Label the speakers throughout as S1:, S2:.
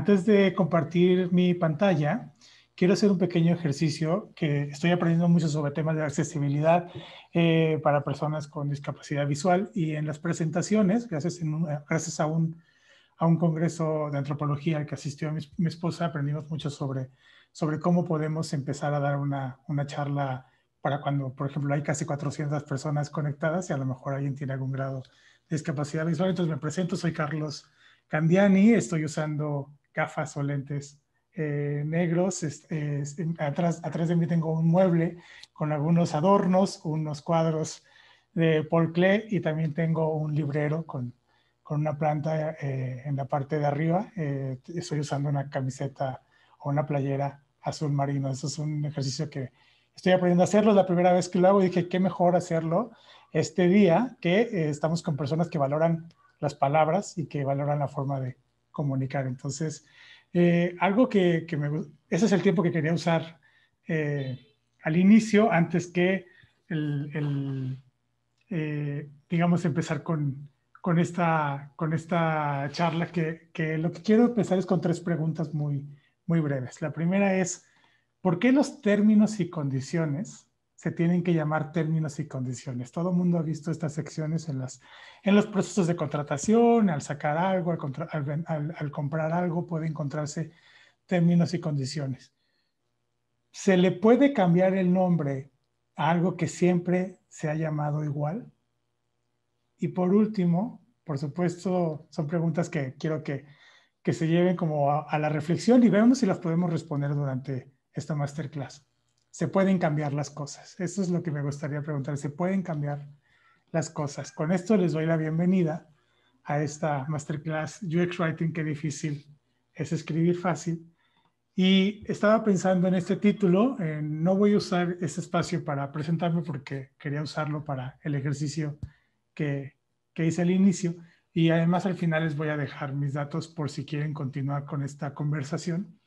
S1: Antes de compartir mi pantalla, quiero hacer un pequeño ejercicio que estoy aprendiendo mucho sobre temas de accesibilidad para personas con discapacidad visual y en las presentaciones, gracias a un congreso de antropología al que asistió mi esposa, aprendimos mucho sobre cómo podemos empezar a dar una charla para cuando, por ejemplo, hay casi 400 personas conectadas y a lo mejor alguien tiene algún grado de discapacidad visual. Entonces me presento, soy Carlos Candiani, estoy usando gafas o lentes negros. Atrás de mí tengo un mueble con algunos adornos, unos cuadros de Paul Klee y también tengo un librero con una planta en la parte de arriba. Estoy usando una camiseta o una playera azul marino. Eso es un ejercicio que estoy aprendiendo a hacerlo. Es la primera vez que lo hago y dije, qué mejor hacerlo este día que estamos con personas que valoran las palabras y que valoran la forma de comunicar. Entonces, algo ese es el tiempo que quería usar al inicio, antes que digamos, empezar con esta charla, que lo que quiero empezar es con tres preguntas muy breves. La primera es, ¿por qué los términos y condiciones se tienen que llamar términos y condiciones? Todo el mundo ha visto estas secciones en los procesos de contratación, al sacar algo, al comprar algo, puede encontrarse términos y condiciones. ¿Se le puede cambiar el nombre a algo que siempre se ha llamado igual? Y por último, por supuesto, son preguntas que quiero que se lleven como a la reflexión y veamos si las podemos responder durante esta masterclass. ¿Se pueden cambiar las cosas? Eso es lo que me gustaría preguntar. ¿Se pueden cambiar las cosas? Con esto les doy la bienvenida a esta masterclass UX Writing, qué difícil es escribir fácil. Y estaba pensando en este título. No voy a usar ese espacio para presentarme porque quería usarlo para el ejercicio que, que hice al inicio. Y además al final les voy a dejar mis datos por si quieren continuar con esta conversación.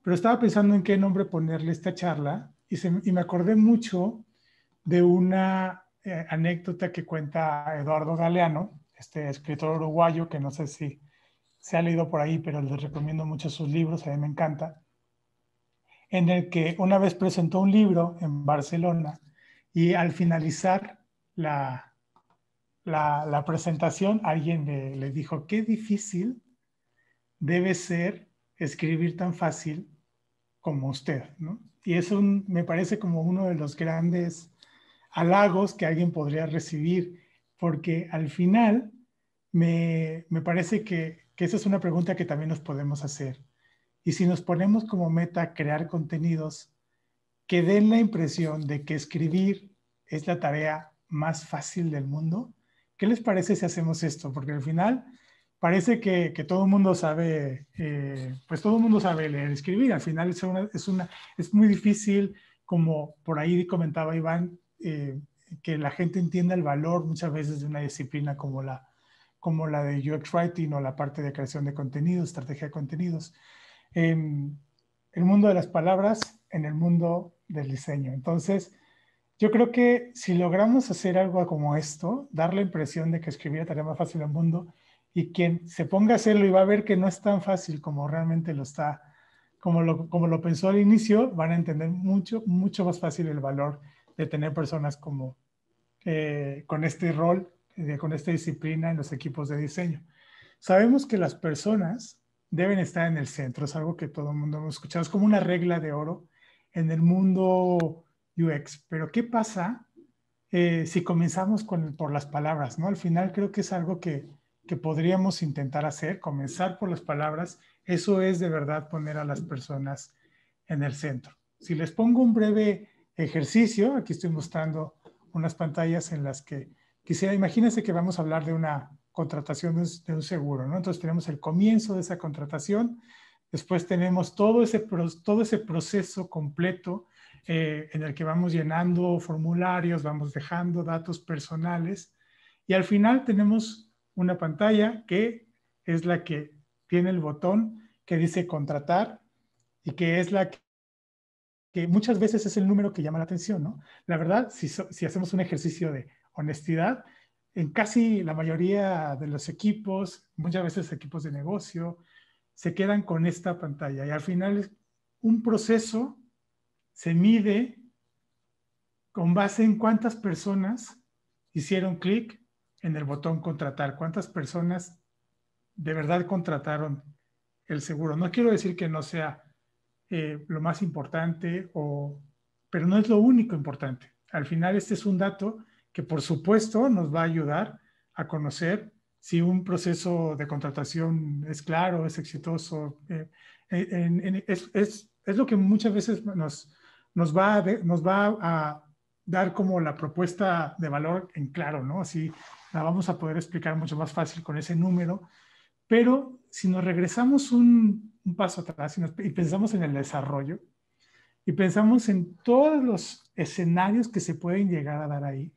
S1: Pero estaba pensando en qué nombre ponerle esta charla y me acordé mucho de una anécdota que cuenta Eduardo Galeano, este escritor uruguayo que no sé si se ha leído por ahí, pero les recomiendo mucho sus libros, a mí me encanta, en el que una vez presentó un libro en Barcelona y al finalizar la presentación alguien le dijo, qué difícil debe ser escribir tan fácil como usted, ¿no? Y eso me parece como uno de los grandes halagos que alguien podría recibir, porque al final me parece que esa es una pregunta que también nos podemos hacer. Y si nos ponemos como meta crear contenidos que den la impresión de que escribir es la tarea más fácil del mundo, ¿qué les parece si hacemos esto? Porque al final parece que todo el mundo sabe, pues todo el mundo sabe leer y escribir. Al final es muy difícil, como por ahí comentaba Iván, que la gente entienda el valor muchas veces de una disciplina como la de UX Writing o la parte de creación de contenidos, estrategia de contenidos. El mundo de las palabras en el mundo del diseño. Entonces, yo creo que si logramos hacer algo como esto, dar la impresión de que escribir la tarea más fácil del mundo, y quien se ponga a hacerlo y va a ver que no es tan fácil como realmente lo está, como lo pensó al inicio, van a entender mucho más fácil el valor de tener personas con este rol, con esta disciplina en los equipos de diseño. Sabemos que las personas deben estar en el centro, es algo que todo el mundo hemos escuchado, es como una regla de oro en el mundo UX. Pero ¿qué pasa si comenzamos por las palabras, ¿no? Al final creo que es algo que podríamos intentar hacer, comenzar por las palabras. Eso es de verdad poner a las personas en el centro. Si les pongo un breve ejercicio, aquí estoy mostrando unas pantallas en las que imagínense que vamos a hablar de una contratación de un seguro, ¿no? Entonces tenemos el comienzo de esa contratación, después tenemos todo ese proceso completo en el que vamos llenando formularios, vamos dejando datos personales y al final tenemos una pantalla que es la que tiene el botón que dice contratar y que es la que muchas veces es el número que llama la atención, ¿no? La verdad, si hacemos un ejercicio de honestidad, en casi la mayoría de los equipos, muchas veces equipos de negocio, se quedan con esta pantalla. Y al final un proceso se mide con base en cuántas personas hicieron clic en el botón contratar, cuántas personas de verdad contrataron el seguro. No quiero decir que no sea lo más importante, pero no es lo único importante. Al final este es un dato que por supuesto nos va a ayudar a conocer si un proceso de contratación es claro, es exitoso. Es lo que muchas veces nos va a dar como la propuesta de valor en claro, ¿no? Así la vamos a poder explicar mucho más fácil con ese número. Pero si nos regresamos un paso atrás y pensamos en el desarrollo y pensamos en todos los escenarios que se pueden llegar a dar ahí,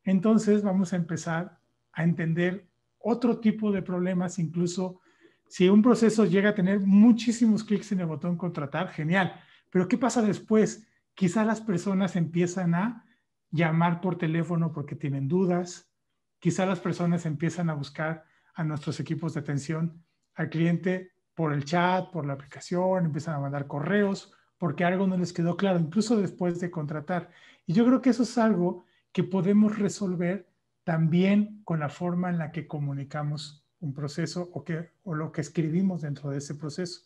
S1: entonces vamos a empezar a entender otro tipo de problemas, incluso si un proceso llega a tener muchísimos clics en el botón contratar, genial. Pero ¿qué pasa después? Quizá las personas empiezan a llamar por teléfono porque tienen dudas, quizá las personas empiezan a buscar a nuestros equipos de atención al cliente por el chat, por la aplicación, empiezan a mandar correos porque algo no les quedó claro, incluso después de contratar. Y yo creo que eso es algo que podemos resolver también con la forma en la que comunicamos un proceso o lo que escribimos dentro de ese proceso.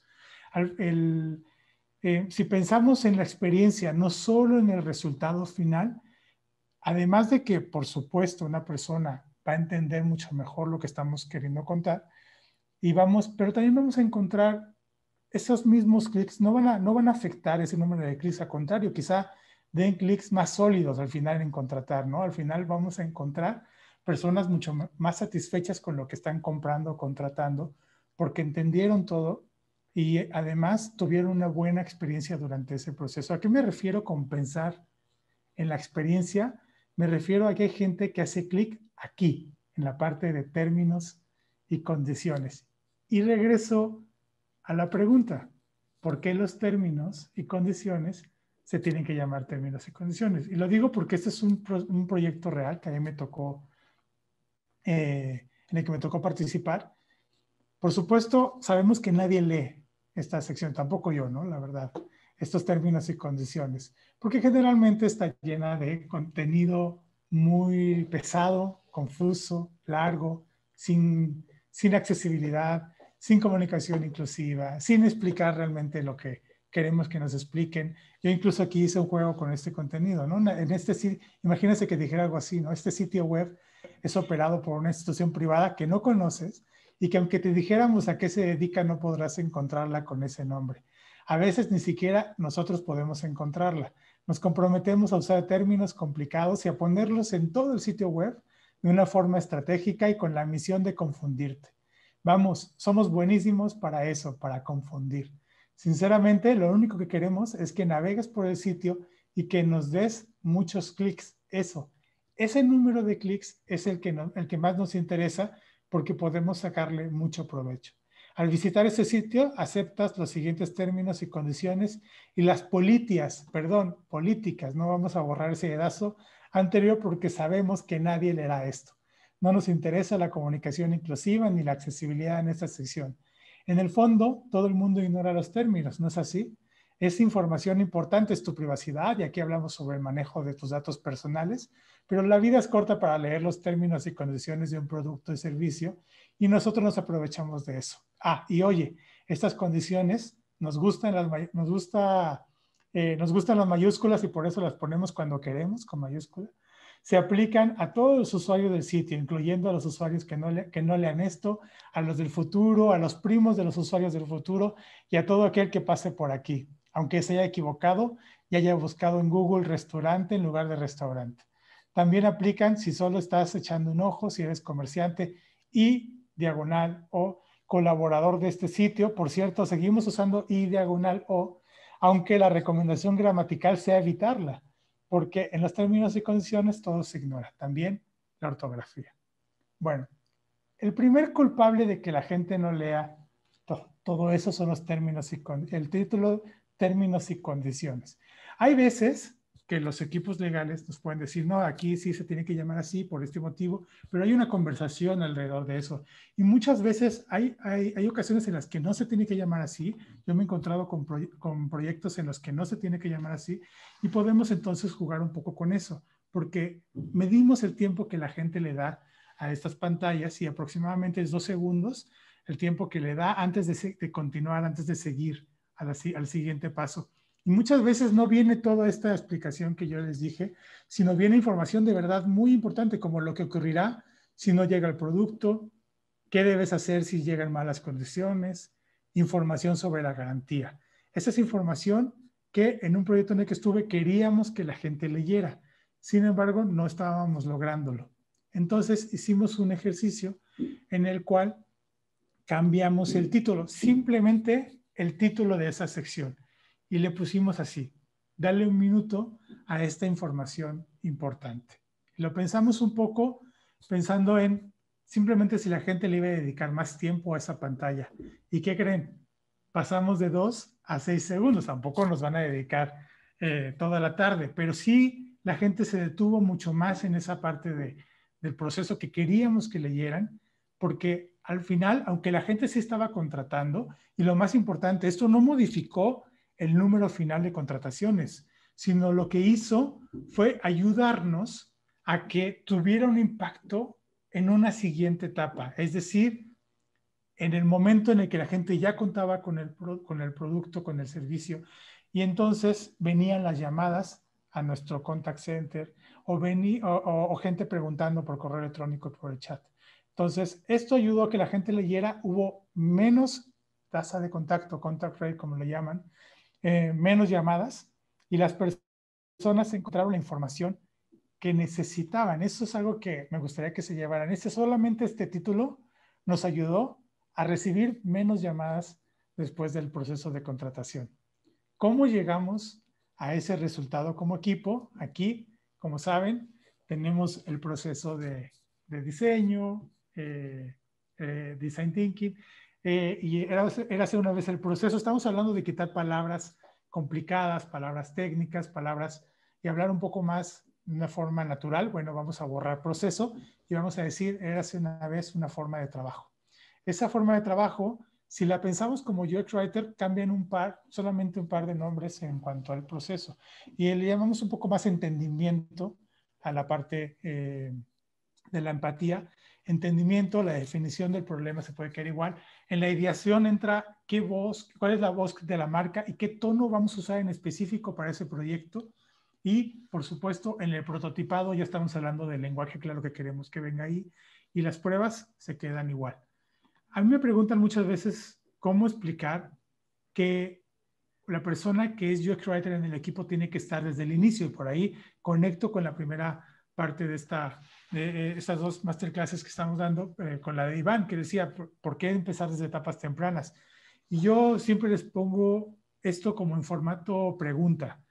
S1: Si pensamos en la experiencia, no solo en el resultado final, además de que, por supuesto, una persona va a entender mucho mejor lo que estamos queriendo contar, pero también vamos a encontrar esos mismos clics, no van a afectar ese número de clics, al contrario, quizá den clics más sólidos al final en contratar, ¿no? Al final vamos a encontrar personas mucho más satisfechas con lo que están comprando o contratando porque entendieron todo y además tuvieron una buena experiencia durante ese proceso. ¿A qué me refiero con pensar en la experiencia? Me refiero a que hay gente que hace clic aquí, en la parte de términos y condiciones. Y regreso a la pregunta, ¿por qué los términos y condiciones se tienen que llamar términos y condiciones? Y lo digo porque este es un proyecto real que a mí me tocó, en el que me tocó participar. Por supuesto, sabemos que nadie lee esta sección, tampoco yo, ¿no? La verdad, estos términos y condiciones, porque generalmente está llena de contenido muy pesado, confuso, largo, sin accesibilidad, sin comunicación inclusiva, sin explicar realmente lo que queremos que nos expliquen. Yo incluso aquí hice un juego con este contenido, ¿no? En este sitio, imagínense que dijera algo así, ¿no? Este sitio web es operado por una institución privada que no conoces y que aunque te dijéramos a qué se dedica, no podrás encontrarla con ese nombre. A veces ni siquiera nosotros podemos encontrarla. Nos comprometemos a usar términos complicados y a ponerlos en todo el sitio web de una forma estratégica y con la misión de confundirte. Vamos, somos buenísimos para eso, para confundir. Sinceramente, lo único que queremos es que navegues por el sitio y que nos des muchos clics. Eso, ese número de clics es el que más nos interesa porque podemos sacarle mucho provecho. Al visitar ese sitio, aceptas los siguientes términos y condiciones y las políticas, no vamos a borrar ese pedazo anterior porque sabemos que nadie leerá esto. No nos interesa la comunicación inclusiva ni la accesibilidad en esta sección. En el fondo, todo el mundo ignora los términos, ¿no es así? Es información importante, es tu privacidad, y aquí hablamos sobre el manejo de tus datos personales, pero la vida es corta para leer los términos y condiciones de un producto y servicio, y nosotros nos aprovechamos de eso. Ah, y oye, estas condiciones nos gustan las mayúsculas y por eso las ponemos cuando queremos con mayúscula. Se aplican a todos los usuarios del sitio, incluyendo a los usuarios que no lean esto, a los del futuro, a los primos de los usuarios del futuro y a todo aquel que pase por aquí, aunque se haya equivocado y haya buscado en Google restaurante en lugar de restaurante. También aplican si solo estás echando un ojo, si eres comerciante y diagonal o colaborador de este sitio. Por cierto, seguimos usando y diagonal o, aunque la recomendación gramatical sea evitarla, porque en los términos y condiciones todo se ignora, también la ortografía. Bueno, el primer culpable de que la gente no lea todo eso son los términos y el título, términos y condiciones. Hay veces que los equipos legales nos pueden decir, no, aquí sí se tiene que llamar así por este motivo, pero hay una conversación alrededor de eso. Y muchas veces hay ocasiones en las que no se tiene que llamar así. Yo me he encontrado con proyectos en los que no se tiene que llamar así y podemos entonces jugar un poco con eso, porque medimos el tiempo que la gente le da a estas pantallas y aproximadamente es 2 segundos el tiempo que le da antes de continuar, antes de seguir al siguiente paso. Y muchas veces no viene toda esta explicación que yo les dije, sino viene información de verdad muy importante, como lo que ocurrirá si no llega el producto, qué debes hacer si llegan malas condiciones, información sobre la garantía. Esa es información que en un proyecto en el que estuve queríamos que la gente leyera. Sin embargo, no estábamos lográndolo. Entonces hicimos un ejercicio en el cual cambiamos el título, simplemente el título de esa sección. Y le pusimos así, dale un minuto a esta información importante. Lo pensamos un poco pensando en simplemente si la gente le iba a dedicar más tiempo a esa pantalla. ¿Y qué creen? Pasamos de 2 a 6 segundos. Tampoco nos van a dedicar toda la tarde, pero sí la gente se detuvo mucho más en esa parte del proceso que queríamos que leyeran, porque al final, aunque la gente sí estaba contratando, y lo más importante, esto no modificó el número final de contrataciones, sino lo que hizo fue ayudarnos a que tuviera un impacto en una siguiente etapa. Es decir, en el momento en el que la gente ya contaba con el producto, con el servicio, y entonces venían las llamadas a nuestro contact center o gente preguntando por correo electrónico, por el chat. Entonces, esto ayudó a que la gente leyera, hubo menos tasa de contacto, contact rate como le llaman, menos llamadas, y las personas encontraron la información que necesitaban. Eso es algo que me gustaría que se llevaran. Solamente este título nos ayudó a recibir menos llamadas después del proceso de contratación. ¿Cómo llegamos a ese resultado como equipo? Aquí, como saben, tenemos el proceso de diseño, design thinking, y era hacer una vez el proceso. Estamos hablando de quitar palabras complicadas, palabras técnicas, palabras, y hablar un poco más de una forma natural. Bueno, vamos a borrar proceso y vamos a decir, era hace una vez una forma de trabajo. Esa forma de trabajo, si la pensamos como UX Writer, cambian solamente un par de nombres en cuanto al proceso. Y le llamamos un poco más entendimiento a la parte de la empatía. Entendimiento, la definición del problema se puede quedar igual. En la ideación entra cuál es la voz de la marca y qué tono vamos a usar en específico para ese proyecto. Y, por supuesto, en el prototipado ya estamos hablando del lenguaje claro que queremos que venga ahí. Y las pruebas se quedan igual. A mí me preguntan muchas veces cómo explicar que la persona que es UX Writer en el equipo tiene que estar desde el inicio, y por ahí conecto con la primera parte de estas 2 masterclasses que estamos dando, con la de Iván, que decía, ¿por qué empezar desde etapas tempranas? Y yo siempre les pongo esto como en formato pregunta.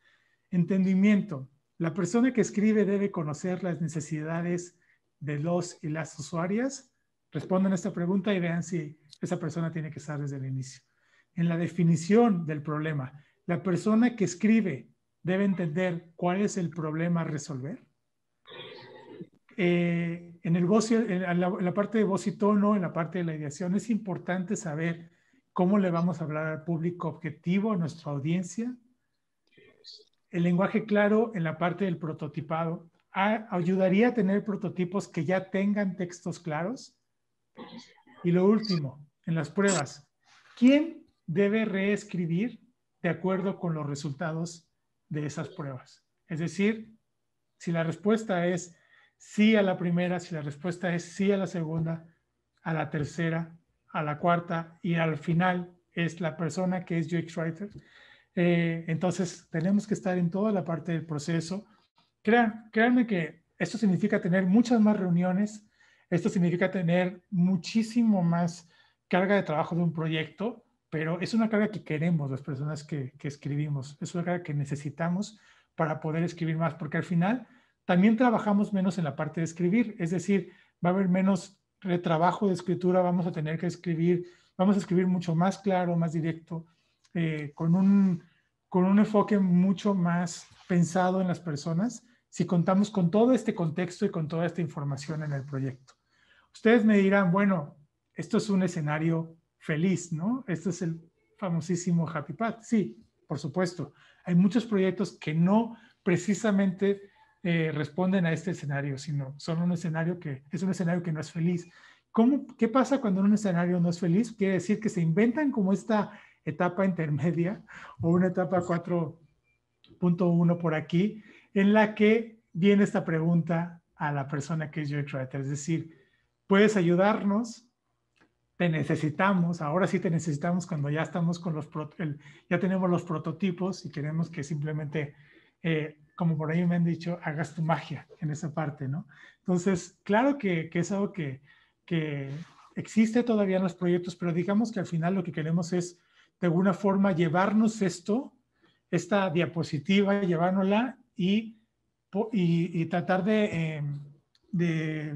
S1: Entendimiento. La persona que escribe debe conocer las necesidades de los y las usuarias. Respondan a esta pregunta y vean si esa persona tiene que estar desde el inicio. En la definición del problema, la persona que escribe debe entender cuál es el problema a resolver. En la parte de voz y tono, en la parte de la ideación, es importante saber cómo le vamos a hablar al público objetivo, a nuestra audiencia. El lenguaje claro en la parte del prototipado ayudaría a tener prototipos que ya tengan textos claros. Y lo último, en las pruebas, ¿quién debe reescribir de acuerdo con los resultados de esas pruebas? Es decir, si la respuesta es sí a la primera, si la respuesta es sí a la segunda, a la tercera, a la cuarta y al final es la persona que es UX Writer, entonces tenemos que estar en toda la parte del proceso. Créanme que esto significa tener muchas más reuniones, esto significa tener muchísimo más carga de trabajo de un proyecto, pero es una carga que queremos las personas que escribimos, es una carga que necesitamos para poder escribir más, porque al final también trabajamos menos en la parte de escribir, es decir, va a haber menos retrabajo de escritura, vamos a tener que escribir, vamos a escribir mucho más claro, más directo, con con un enfoque mucho más pensado en las personas si contamos con todo este contexto y con toda esta información en el proyecto. Ustedes me dirán, bueno, esto es un escenario feliz, ¿no? Esto es el famosísimo Happy Path. Sí, por supuesto. Hay muchos proyectos que no precisamente responden a este escenario, sino son un escenario que es un escenario que no es feliz. ¿Qué pasa cuando un escenario no es feliz? Quiere decir que se inventan como esta etapa intermedia o una etapa 4.1 por aquí, en la que viene esta pregunta a la persona que es UX Writer, es decir, ¿puedes ayudarnos? Te necesitamos, ahora sí te necesitamos cuando ya estamos con ya tenemos los prototipos y queremos que simplemente, como por ahí me han dicho, hagas tu magia en esa parte, ¿no? Entonces, claro que es algo que existe todavía en los proyectos, pero digamos que al final lo que queremos es, de alguna forma, llevarnos esta diapositiva, llevárnosla y tratar de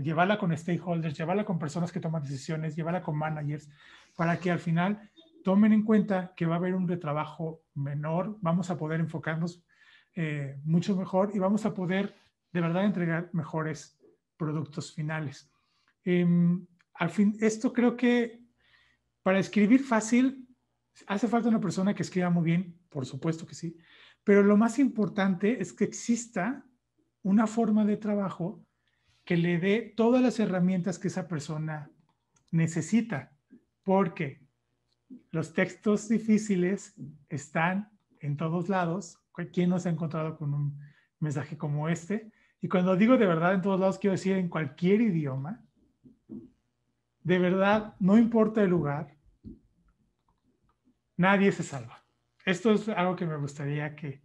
S1: llevarla con stakeholders, llevarla con personas que toman decisiones, llevarla con managers, para que al final tomen en cuenta que va a haber un retrabajo menor, vamos a poder enfocarnos mucho mejor y vamos a poder de verdad entregar mejores productos finales. Al fin, esto creo que para escribir fácil hace falta una persona que escriba muy bien, por supuesto que sí, pero lo más importante es que exista una forma de trabajo que le dé todas las herramientas que esa persona necesita, porque los textos difíciles están en todos lados. ¿Quién no se ha encontrado con un mensaje como este? Y cuando digo de verdad en todos lados, quiero decir en cualquier idioma. De verdad, no importa el lugar, nadie se salva. Esto es algo que me gustaría que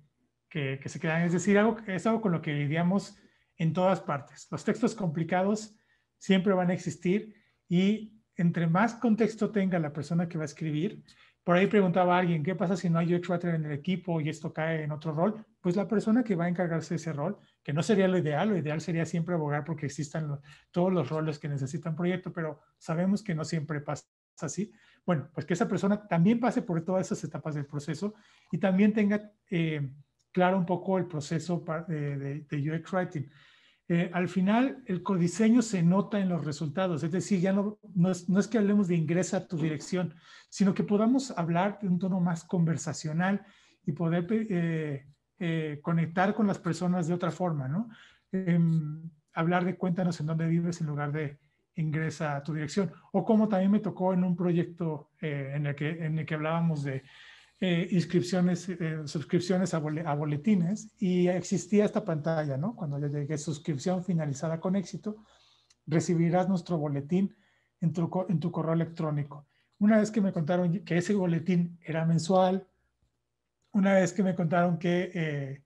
S1: se quedaran. Es decir, es algo con lo que lidiamos en todas partes. Los textos complicados siempre van a existir y entre más contexto tenga la persona que va a escribir, por ahí preguntaba a alguien, ¿qué pasa si no hay UX Writer en el equipo y esto cae en otro rol? Pues la persona que va a encargarse de ese rol, que no sería lo ideal sería siempre abogar porque existan todos los roles que necesita un proyecto, pero sabemos que no siempre pasa así. Bueno, pues que esa persona también pase por todas esas etapas del proceso y también tenga claro un poco el proceso de UX Writing. Al final, el codiseño se nota en los resultados, es decir, ya no es que hablemos de ingresa a tu dirección, sino que podamos hablar de un tono más conversacional y poder conectar con las personas de otra forma, ¿no? Hablar de cuéntanos en dónde vives en lugar de ingresa a tu dirección. O como también me tocó en un proyecto en el que hablábamos de suscripciones a boletines y existía esta pantalla, ¿no? Cuando yo llegué, suscripción finalizada con éxito, recibirás nuestro boletín en tu correo electrónico. Una vez que me contaron que ese boletín era mensual, una vez que me contaron que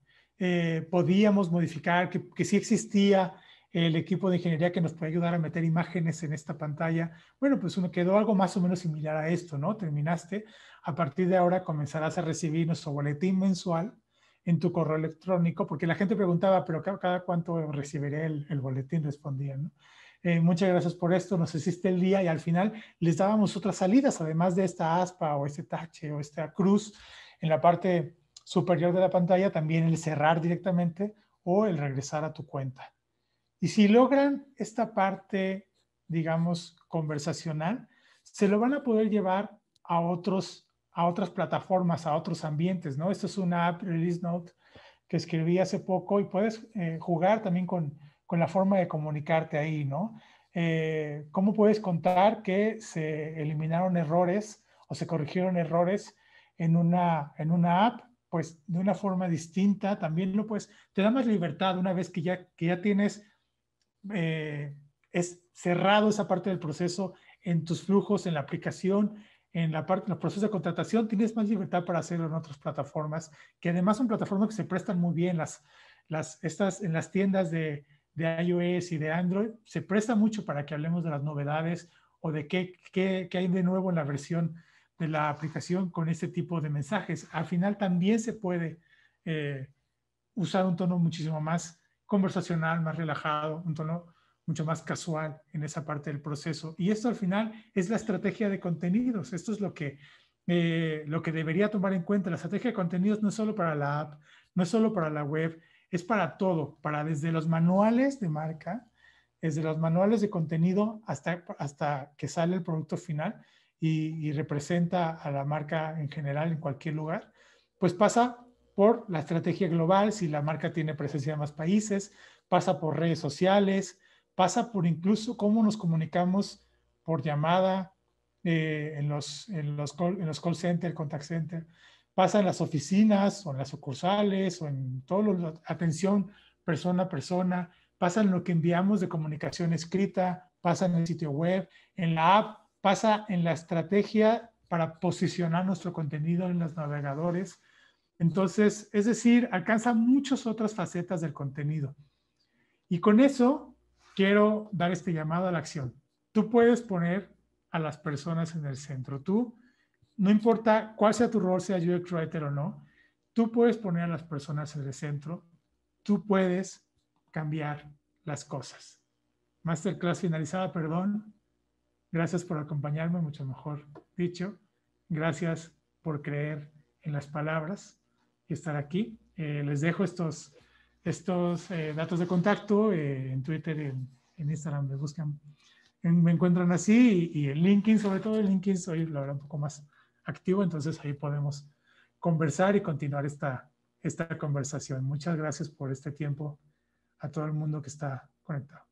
S1: podíamos modificar, que sí existía el equipo de ingeniería que nos puede ayudar a meter imágenes en esta pantalla. Bueno, pues uno quedó algo más o menos similar a esto, ¿no? Terminaste, a partir de ahora comenzarás a recibir nuestro boletín mensual en tu correo electrónico, porque la gente preguntaba, pero cada cuánto recibiré el boletín, respondían, ¿no? Muchas gracias por esto, nos hiciste el día y al final les dábamos otras salidas, además de esta aspa o este tache o esta cruz en la parte superior de la pantalla, también el cerrar directamente o el regresar a tu cuenta. Y si logran esta parte, digamos, conversacional, se lo van a poder llevar a otras plataformas, a otros ambientes, ¿no? Esto es una app, Release Note, que escribí hace poco y puedes jugar también con la forma de comunicarte ahí, ¿no? ¿Cómo puedes contar que se eliminaron errores o se corrigieron errores en una app? Pues de una forma distinta, también te da más libertad una vez que ya tienes es cerrado esa parte del proceso en tus flujos, en la aplicación, en el proceso de contratación, tienes más libertad para hacerlo en otras plataformas, que además son plataformas que se prestan muy bien, en las tiendas de iOS y de Android, se presta mucho para que hablemos de las novedades o de qué hay de nuevo en la versión de la aplicación con este tipo de mensajes. Al final también se puede usar un tono muchísimo más conversacional, más relajado, un tono mucho más casual en esa parte del proceso. Y esto al final es la estrategia de contenidos. Esto es lo que lo que debería tomar en cuenta. La estrategia de contenidos no es solo para la app, no es solo para la web, es para todo, para desde los manuales de marca, desde los manuales de contenido hasta que sale el producto final y representa a la marca en general en cualquier lugar, pues pasa por la estrategia global, si la marca tiene presencia en más países, pasa por redes sociales, pasa por incluso cómo nos comunicamos por llamada, en los call center, contact center, pasa en las oficinas o en las sucursales o en todo lo, atención persona a persona, pasa en lo que enviamos de comunicación escrita, pasa en el sitio web, en la app, pasa en la estrategia para posicionar nuestro contenido en los navegadores. Entonces, es decir, alcanza muchas otras facetas del contenido. Y con eso quiero dar este llamado a la acción. Tú puedes poner a las personas en el centro. Tú, no importa cuál sea tu rol, sea UX Writer o no, tú puedes poner a las personas en el centro. Tú puedes cambiar las cosas. Masterclass finalizada, perdón. Gracias por acompañarme, mucho mejor dicho. Gracias por creer en las palabras y estar aquí. Les dejo estos datos de contacto en Twitter y en Instagram. Me buscan, me encuentran así y en LinkedIn, sobre todo en LinkedIn soy la verdad un poco más activo, entonces ahí podemos conversar y continuar esta conversación. Muchas gracias por este tiempo a todo el mundo que está conectado.